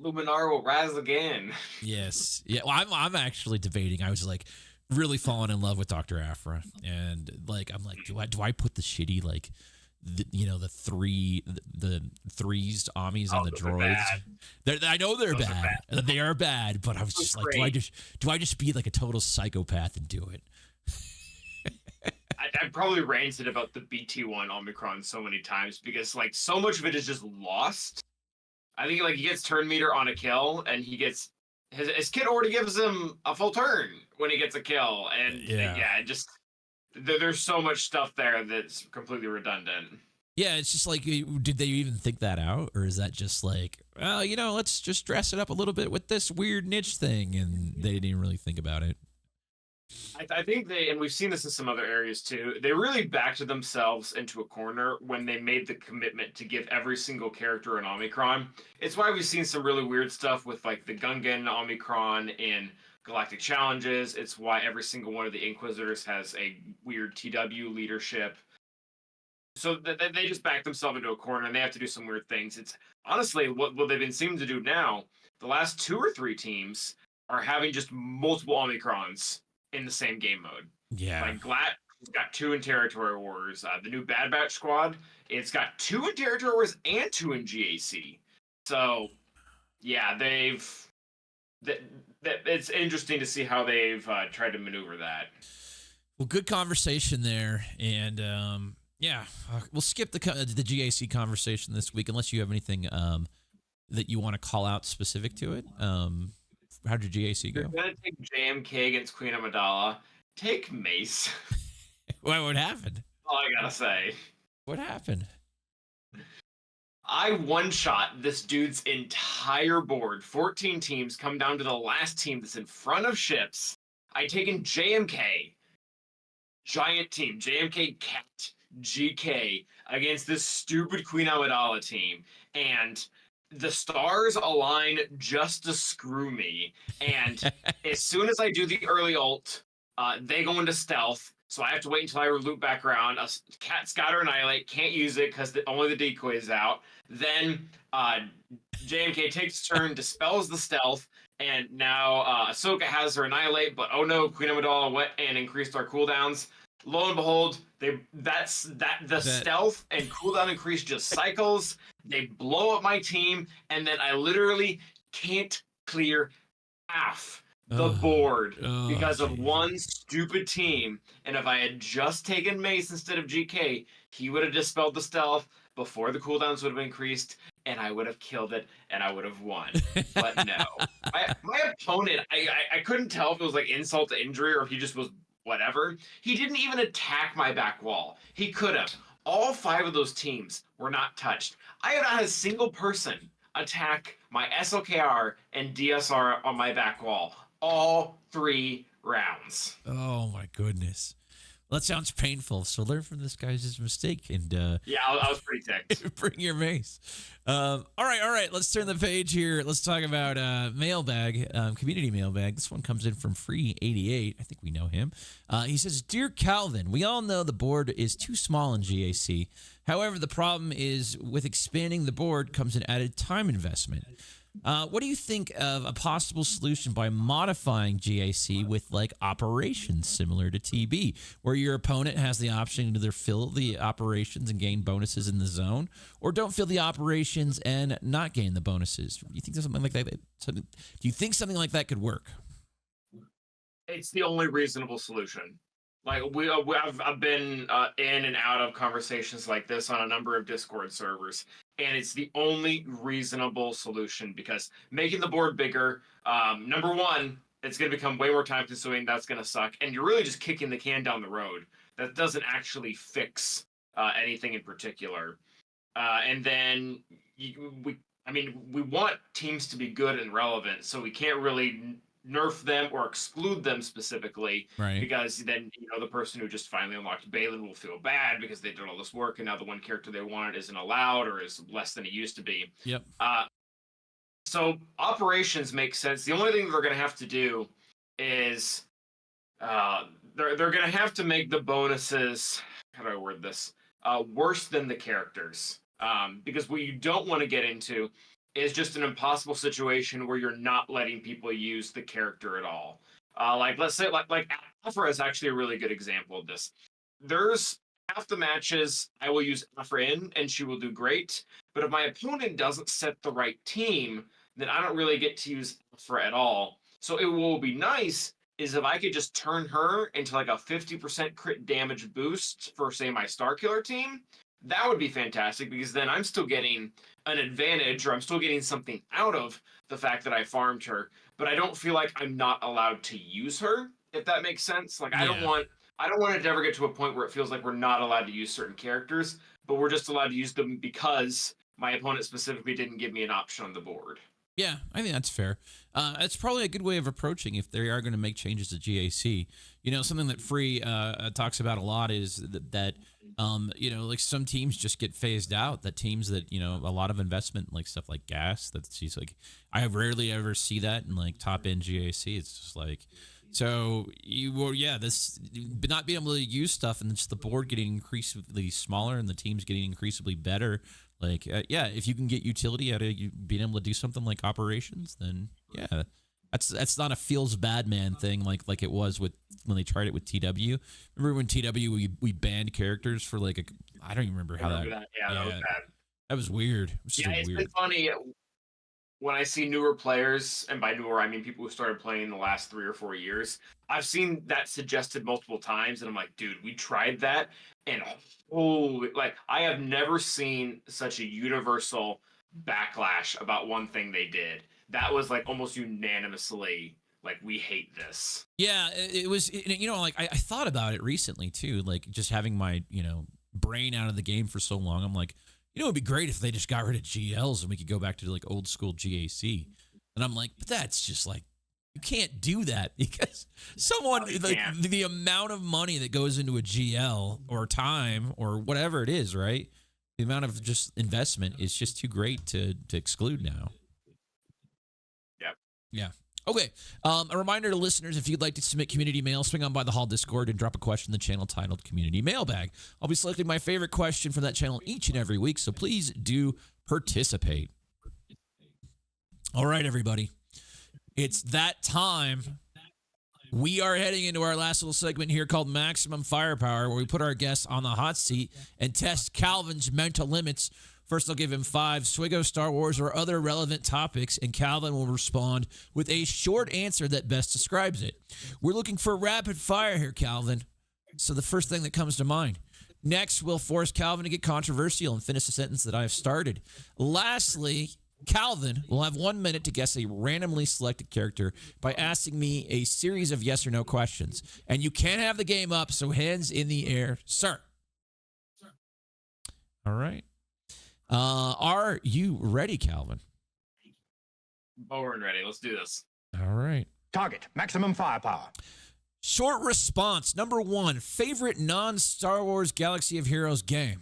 Luminar will rise again. Yes. Yeah. Well, I'm actually debating. I was like really falling in love with Dr. Aphra, and like, I'm like, do I put the shitty, like, the threes Omnis on the droids? I know they're bad. They are bad, but I was just like, do I just be like a total psychopath and do it? I probably ranted about the BT1 Omicron so many times because like so much of it is just lost. I think like he gets turn meter on a kill, and he gets his kit already gives him a full turn when he gets a kill, and just there's so much stuff there that's completely redundant. Yeah, it's just like, did they even think that out? Or is that just like, well, let's just dress it up a little bit with this weird niche thing, and they didn't even really think about it? I think and we've seen this in some other areas too, they really backed themselves into a corner when they made the commitment to give every single character an Omicron. It's why we've seen some really weird stuff with like the Gungan Omicron in Galactic Challenges. It's why every single one of the Inquisitors has a weird TW leadership. So they just back themselves into a corner, and they have to do some weird things. It's honestly what they've been seeming to do now. The last 2 or 3 teams are having just multiple Omicrons in the same game mode. Yeah. Like Glat has got 2 in Territory Wars. The new Bad Batch squad, it's got 2 in Territory Wars and 2 in GAC. So yeah, it's interesting to see how they've tried to maneuver that. Well, good conversation there, and yeah, we'll skip the GAC conversation this week unless you have anything that you want to call out specific to it. How did your GAC go? You're gonna take JMK against Queen Amidala. Take Mace. What happened? All I gotta say. What happened? I one-shot this dude's entire board. 14 teams come down to the last team that's in front of ships. I taken JMK. Giant team. JMK Cat. GK against this stupid Queen Amidala team. And the stars align just to screw me. And as soon as I do the early ult, they go into stealth. So I have to wait until I loop back around. A Cat Scatter Annihilate, can't use it because only the decoy is out. Then JMK takes a turn, dispels the stealth, and now Ahsoka has her Annihilate, but oh no, Queen Amidala went and increased our cooldowns. Lo and behold, the stealth and cooldown increase just cycles. They blow up my team, and then I literally can't clear half the board because of one stupid team. And if I had just taken Mace instead of GK, he would have dispelled the stealth before the cooldowns would have increased, and I would have killed it, and I would have won. But no. My opponent, I couldn't tell if it was like insult to injury or if he just was whatever. He didn't even attack my back wall. He could have. All 5 of those teams were not touched. I have not had a single person attack my SLKR and DSR on my back wall. All 3 rounds. Oh my goodness. Well, that sounds painful. So learn from this guy's mistake and yeah, I was pretty ticked. Bring your mace. All right. Let's turn the page here. Let's talk about mailbag, community mailbag. This one comes in from Free88. I think we know him. He says, "Dear Calvin, we all know the board is too small in GAC. However, the problem is with expanding the board comes an added time investment. What do you think of a possible solution by modifying GAC with like operations similar to TB, where your opponent has the option to either fill the operations and gain bonuses in the zone, or don't fill the operations and not gain the bonuses? Do you think something like that? Do you think something like that could work?" It's the only reasonable solution. Like I've been in and out of conversations like this on a number of Discord servers, and it's the only reasonable solution because making the board bigger, number one, it's going to become way more time consuming. That's going to suck, and you're really just kicking the can down the road. That doesn't actually fix anything in particular. And then we want teams to be good and relevant, so we can't really nerf them or exclude them specifically, right? Because then the person who just finally unlocked Balin will feel bad because they did all this work and now the one character they wanted isn't allowed or is less than it used to be. Yep. So operations make sense. The only thing they're going to have to do is they're going to have to make the bonuses, how do I word this, worse than the characters, because what you don't want to get into is just an impossible situation where you're not letting people use the character at all. Like, let's say, like Afra is actually a really good example of this. There's half the matches I will use Afra in, and she will do great. But if my opponent doesn't set the right team, then I don't really get to use Afra at all. So it will be nice is if I could just turn her into like a 50% crit damage boost for, say, my Starkiller team. That would be fantastic because then I'm still getting an advantage or I'm still getting something out of the fact that I farmed her, but I don't feel like I'm not allowed to use her, if that makes sense. Like, I don't want it to ever get to a point where it feels like we're not allowed to use certain characters, but we're just allowed to use them because my opponent specifically didn't give me an option on the board. Yeah, I think that's fair. It's probably a good way of approaching if they are going to make changes to GAC. Something that Free talks about a lot is that like some teams just get phased out. That teams that, a lot of investment, like stuff like gas, she's like, I rarely ever see that in like top end GAC. It's just like, so this not being able to use stuff and just the board getting increasingly smaller and the teams getting increasingly better. Like, if you can get utility out of you being able to do something like operations, then that's not a feels bad man thing like it was with when they tried it with TW. Remember when TW we banned characters for like I don't even remember how that. Yeah, that was bad. That was weird. It was it's been funny. when I see newer players, and by newer I mean people who started playing in the last 3 or 4 years, I've seen that suggested multiple times, and I'm like, dude, we tried that, and holy, like I have never seen such a universal backlash about one thing they did. That was like almost unanimously like, we hate this. Yeah, it was, like I thought about it recently too, like just having my, brain out of the game for so long. I'm like, it'd be great if they just got rid of GLs and we could go back to like old school GAC. And I'm like, but that's just like, you can't do that because someone, like the amount of money that goes into a GL or time or whatever it is, right? The amount of just investment is just too great to exclude now. Yep. Yeah. Okay. A reminder to listeners, if you'd like to submit community mail, swing on by the Hall Discord and drop a question in the channel titled Community Mailbag. I'll be selecting my favorite question from that channel each and every week, so please do participate. All right, everybody. It's that time. We are heading into our last little segment here called Maximum Firepower, where we put our guests on the hot seat and test Calvin's mental limits. First, I'll give him 5 swgoh, Star Wars, or other relevant topics, and Calvin will respond with a short answer that best describes it. We're looking for rapid fire here, Calvin. So the first thing that comes to mind. Next, we'll force Calvin to get controversial and finish a sentence that I've started. Lastly, Calvin will have 1 minute to guess a randomly selected character by asking me a series of yes or no questions. And you can't have the game up, so hands in the air, sir. All right. Are you ready, Calvin? We're ready. Let's do this. All right. Target, maximum firepower. Short response. Number 1, favorite non-Star Wars Galaxy of Heroes game.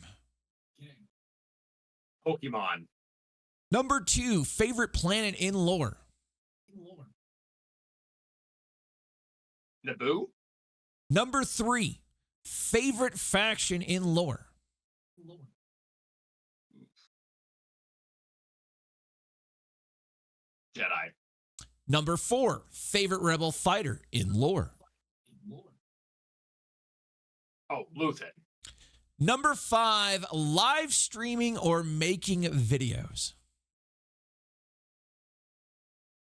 Pokemon. Number 2, favorite planet in lore. Naboo. Number 3, favorite faction in lore. Jedi. Number 4, favorite rebel fighter in lore. Oh, Luthen. Number 5, live streaming or making videos.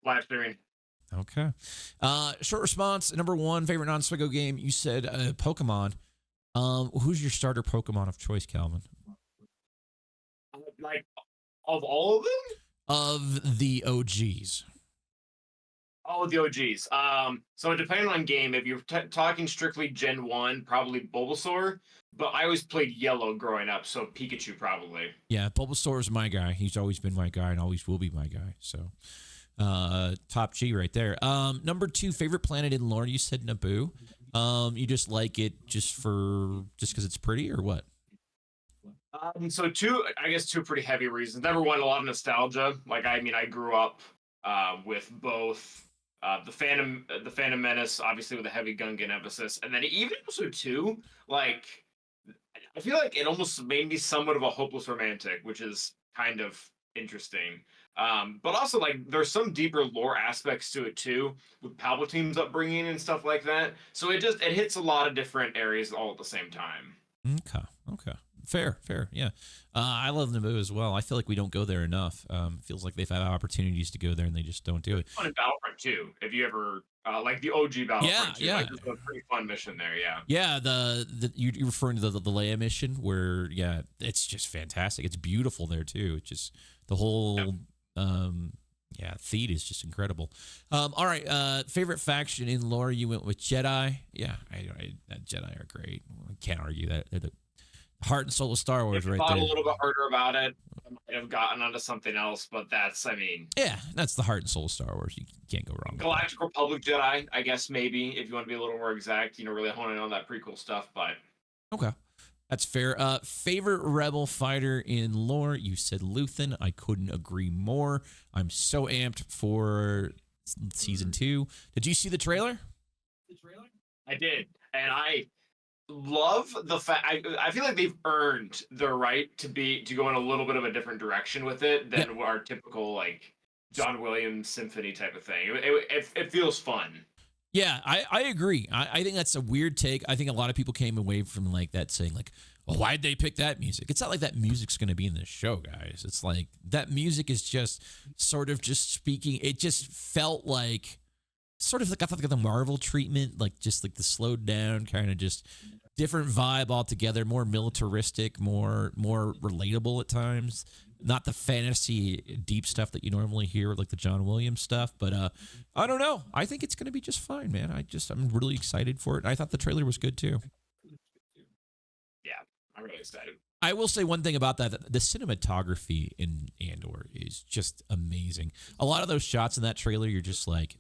Live streaming. Okay. Short response. Number 1, favorite non-swgoh game. You said Pokemon. Who's your starter Pokemon of choice, Calvin? Like, of all of them? Of the OGs. Oh, the OGs. So depending on game, if you're talking strictly Gen 1, probably Bulbasaur. But I always played Yellow growing up, so Pikachu probably. Yeah, Bulbasaur is my guy. He's always been my guy and always will be my guy. So, top G right there. Number 2, favorite planet in lore. You said Naboo. You just like it just because it's pretty, or what? So two pretty heavy reasons. Number 1, a lot of nostalgia. Like, I mean, I grew up with both the Phantom Menace, obviously with a heavy Gungan emphasis, and then even also 2, like, I feel like it almost made me somewhat of a hopeless romantic, which is kind of interesting. But also, like, there's some deeper lore aspects to it too, with Palpatine's upbringing and stuff like that. So it hits a lot of different areas all at the same time. Okay. Fair. Yeah. I love Naboo as well. I feel like we don't go there enough. Feels like they've had opportunities to go there and they just don't do it. Fun in Battlefront 2, if you ever like the OG Battlefront 2. Yeah. Like, there's a pretty fun mission there. Yeah. Yeah. You're referring to the Leia mission where, yeah, it's just fantastic. It's beautiful there too. It's just the whole, Theed is just incredible. All right. Favorite faction in lore, you went with Jedi. Yeah, Jedi are great. I can't argue that. They're the heart and soul of Star Wars, right there. Thought a little bit harder about it, I might have gotten onto something else, but that's the heart and soul of Star Wars. You can't go wrong. Galactic Republic Jedi, I guess, maybe, if you want to be a little more exact, really honing on that prequel stuff, but okay. That's fair. Favorite rebel fighter in lore, you said Luthen. I couldn't agree more. I'm so amped for season 2. Did you see the trailer? I did, and I love the fact. I feel like they've earned the right to go in a little bit of a different direction with it than our typical like John Williams symphony type of thing. It feels fun. Yeah, I agree. I think that's a weird take. I think a lot of people came away from like that saying like, well, why'd they pick that music? It's not like that music's going to be in this show, guys. It's like that music is just sort of just speaking. It just felt like sort of like I thought like the Marvel treatment, like just like the slowed down kind of just different vibe altogether, more militaristic, more relatable at times. Not the fantasy deep stuff that you normally hear, like the John Williams stuff. But I don't know. I think it's going to be just fine, man. I'm really excited for it. I thought the trailer was good too. Yeah, I'm really excited. I will say one thing about that. The cinematography in Andor is just amazing. A lot of those shots in that trailer, you're just like,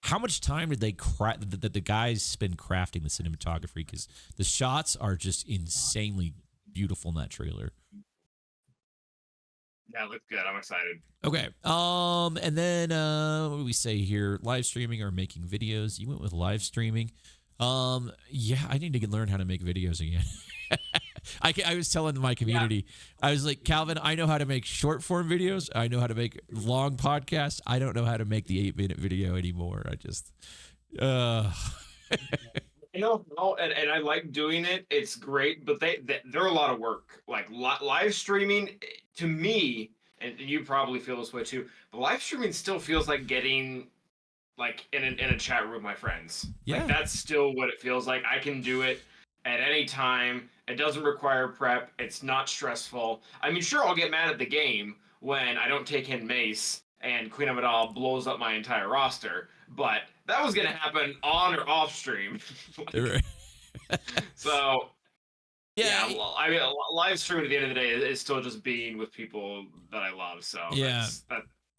how much time did the guys spend crafting the cinematography? Because the shots are just insanely beautiful in that trailer. Yeah, it looks good. I'm excited. Okay. And then what do we say here? Live streaming or making videos? You went with live streaming. Yeah, I need to learn how to make videos again. I was telling my community, I was like, Calvin, I know how to make short form videos. I know how to make long podcasts. I don't know how to make the 8-minute video anymore. I just, You know, and I like doing it. It's great, but they're a lot of work. Like live streaming, to me, and you probably feel this way too. But live streaming still feels like getting like in a chat room with my friends. Yeah. Like, that's still what it feels like. I can do it at any time. It doesn't require prep. It's not stressful. I mean, sure, I'll get mad at the game when I don't take in Mace and Queen of It All blows up my entire roster, but that was going to happen on or off stream. So, yeah, I mean, live stream at the end of the day is still just being with people that I love. So, yeah,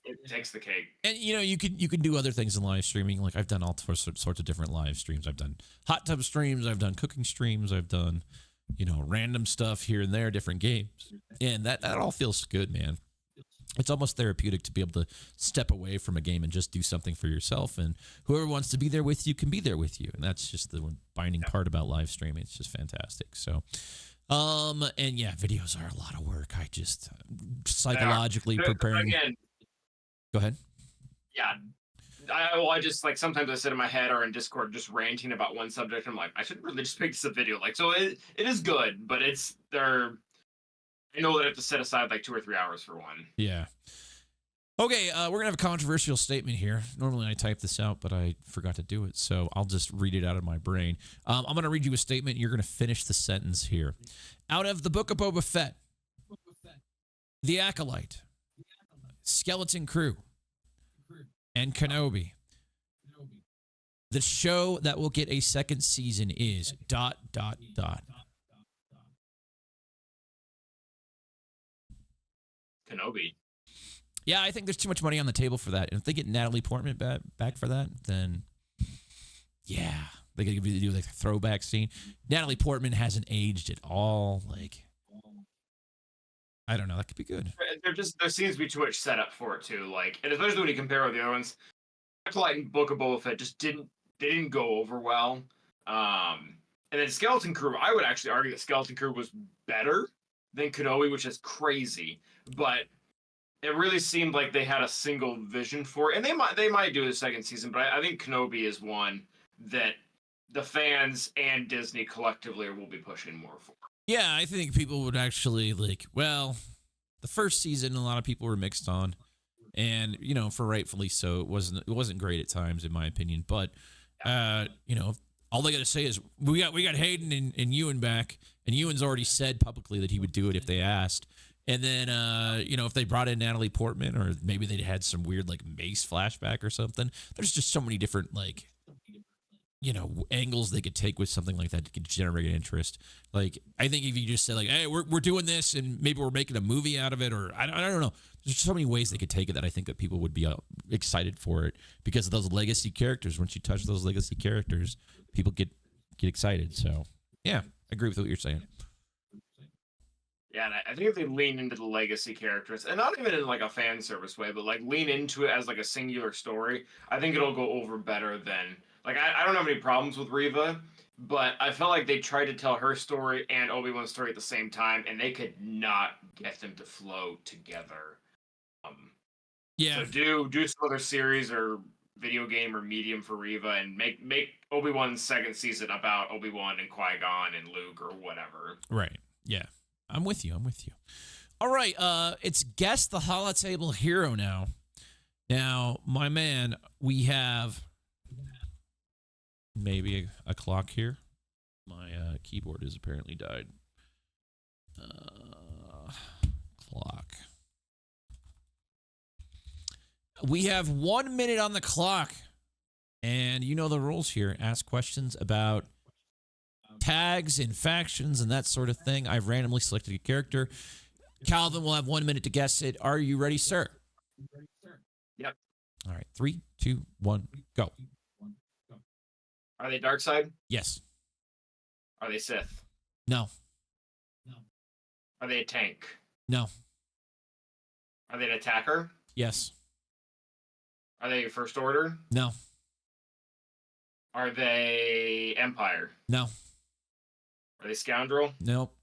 it takes the cake. And you can do other things in live streaming. Like I've done all sorts of different live streams. I've done hot tub streams. I've done cooking streams. I've done random stuff here and there, different games, and that all feels good, man. It's almost therapeutic to be able to step away from a game and just do something for yourself. And whoever wants to be there with you can be there with you. And that's just the binding part about live streaming. It's just fantastic. So, and yeah, videos are a lot of work. I just psychologically preparing. Go ahead. Yeah. I just like sometimes I sit in my head or in Discord just ranting about one subject. I'm like, I should really just make this a video. Like, so it is good, but I know that I have to set aside like 2 or 3 hours for one. Yeah. Okay, we're going to have a controversial statement here. Normally I type this out, but I forgot to do it, so I'll just read it out of my brain. I'm going to read you a statement. You're going to finish the sentence here. Out of the Book of Boba Fett, The Acolyte, Skeleton Crew, and Kenobi, the show that will get a second season is ... Kenobi. Yeah, I think there's too much money on the table for that. And if they get Natalie Portman back for that, then yeah, they could do like a throwback scene. Natalie Portman hasn't aged at all. Like, I don't know. That could be good. There seems to be too much setup for it too. Like, and especially when you compare with the other ones, Acolyte and Book of Boba Fett just didn't go over well. And then Skeleton Crew, I would actually argue that Skeleton Crew was better than Kenobi, which is crazy. But it really seemed like they had a single vision for it. And they might do a second season, but I think Kenobi is one that the fans and Disney collectively will be pushing more for. Yeah, I think people would actually the first season a lot of people were mixed on. And, for rightfully so, it wasn't great at times in my opinion, but all they got to say is we got Hayden and Ewan back, and Ewan's already said publicly that he would do it if they asked. And then, if they brought in Natalie Portman, or maybe they'd had some weird Mace flashback or something. There's just so many different angles they could take with something like that to generate interest. Like, I think if you just said hey, we're doing this, and maybe we're making a movie out of it, or I don't know. There's so many ways they could take it that I think that people would be excited for it because of those legacy characters. Once you touch those legacy characters, people get excited. So, yeah, I agree with what you're saying. Yeah, and I think if they lean into the legacy characters, and not even in a fan service way, but lean into it as a singular story, I think it'll go over better than I don't have any problems with Reva, but I felt like they tried to tell her story and Obi-Wan's story at the same time, and they could not get them to flow together. Yeah. So do some other series or video game or medium for Reva and make Obi-Wan's second season about Obi-Wan and Qui-Gon and Luke or whatever. Right. Yeah. I'm with you. All right. It's Guess the Holotable Hero now. Now, my man, we have maybe a clock here. My keyboard has apparently died. Clock. We have 1 minute on the clock. And you know the rules here. Ask questions about tags and factions and that sort of thing. I've randomly selected a character. Calvin will have 1 minute to guess it. Are you ready, sir? Yep. All right. 3, 2, 1, go. Are they dark side? Yes. Are they Sith? No. Are they a tank? No. Are they an attacker? Yes. Are they First Order? No. Are they Empire? No. Are they Scoundrel? Nope.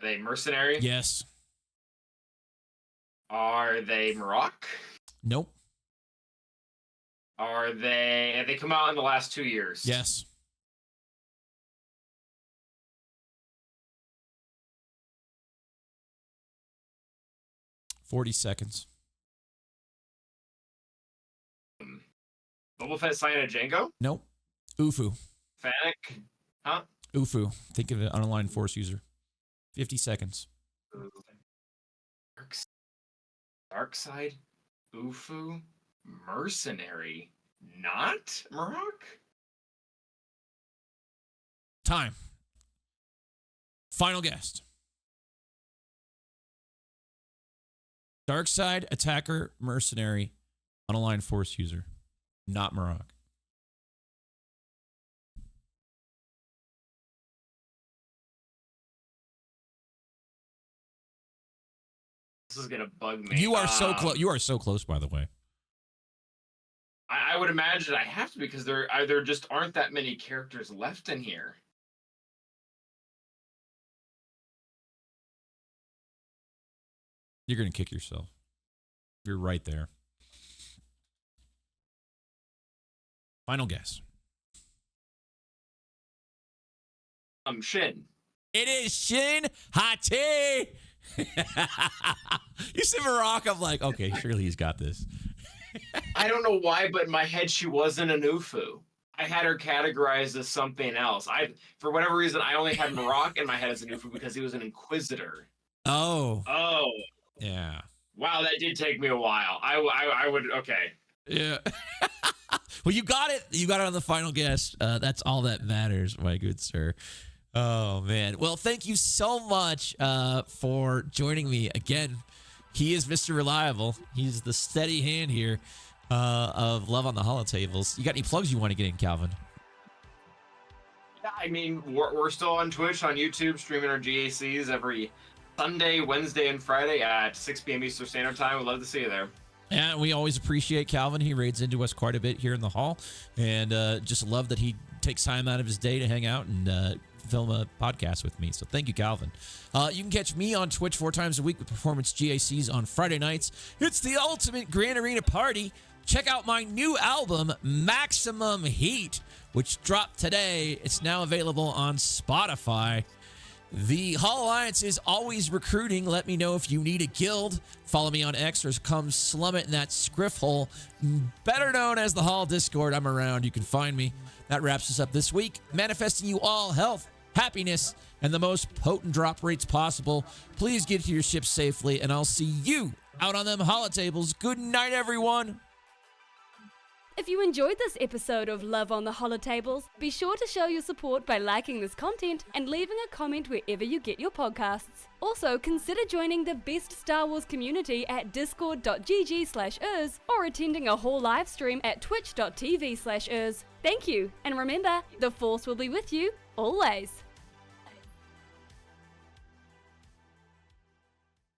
Are they Mercenary? Yes. Are they Marok? Nope. Have they come out in the last 2 years? Yes. $40. Boba Fett, Cyan, and Django? Nope. Ufu. Fennec? Huh? Ufu. Think of an unaligned force user. 50 seconds. Dark side? Ufu? Mercenary? Not Marok? Time. Final guess. Dark side, attacker, mercenary, unaligned force user. Not Marok. This is gonna bug me. You are so close. You are so close, by the way. I would imagine I have to because there just aren't that many characters left in here. You're gonna kick yourself. You're right there. Final guess. Shin. It is Shin Hati. You said Marok. I'm like, okay, surely he's got this. I don't know why, but in my head she wasn't an Ufu. I had her categorized as something else. For whatever reason, I only had Marok in my head as an Ufu because he was an Inquisitor. Oh. Oh. Yeah. Wow, that did take me a while. I would, okay. Yeah. Well, you got it. You got it on the final guess. That's all that matters, my good sir. Oh, man. Well, thank you so much for joining me again. He is Mr. Reliable. He's the steady hand here of Love on the Holotables. You got any plugs you want to get in, Calvin? Yeah, I mean, we're still on Twitch, on YouTube, streaming our GACs every Sunday, Wednesday, and Friday at 6 p.m. Eastern Standard Time. We'd love to see you there. And we always appreciate Calvin. He raids into us quite a bit here in the hall. And just love that he takes time out of his day to hang out and film a podcast with me. So thank you, Calvin. You can catch me on Twitch 4 times a week with Performance GACs on Friday nights. It's the ultimate Grand Arena party. Check out my new album, Maximum Heat, which dropped today. It's now available on Spotify. The Hall Alliance is always recruiting. Let me know if you need a guild. Follow me on X or come slum it in that scriff hole, better known as the Hall Discord. I'm around. You can find me. That wraps us up this week. Manifesting you all health, happiness, and the most potent drop rates possible. Please get to your ship safely, and I'll see you out on them holotables. Good night, everyone. If you enjoyed this episode of Love on the Holotables, be sure to show your support by liking this content and leaving a comment wherever you get your podcasts. Also, consider joining the best Star Wars community at discord.gg/urs or attending a Hall livestream at twitch.tv/urs. Thank you, and remember, the Force will be with you always.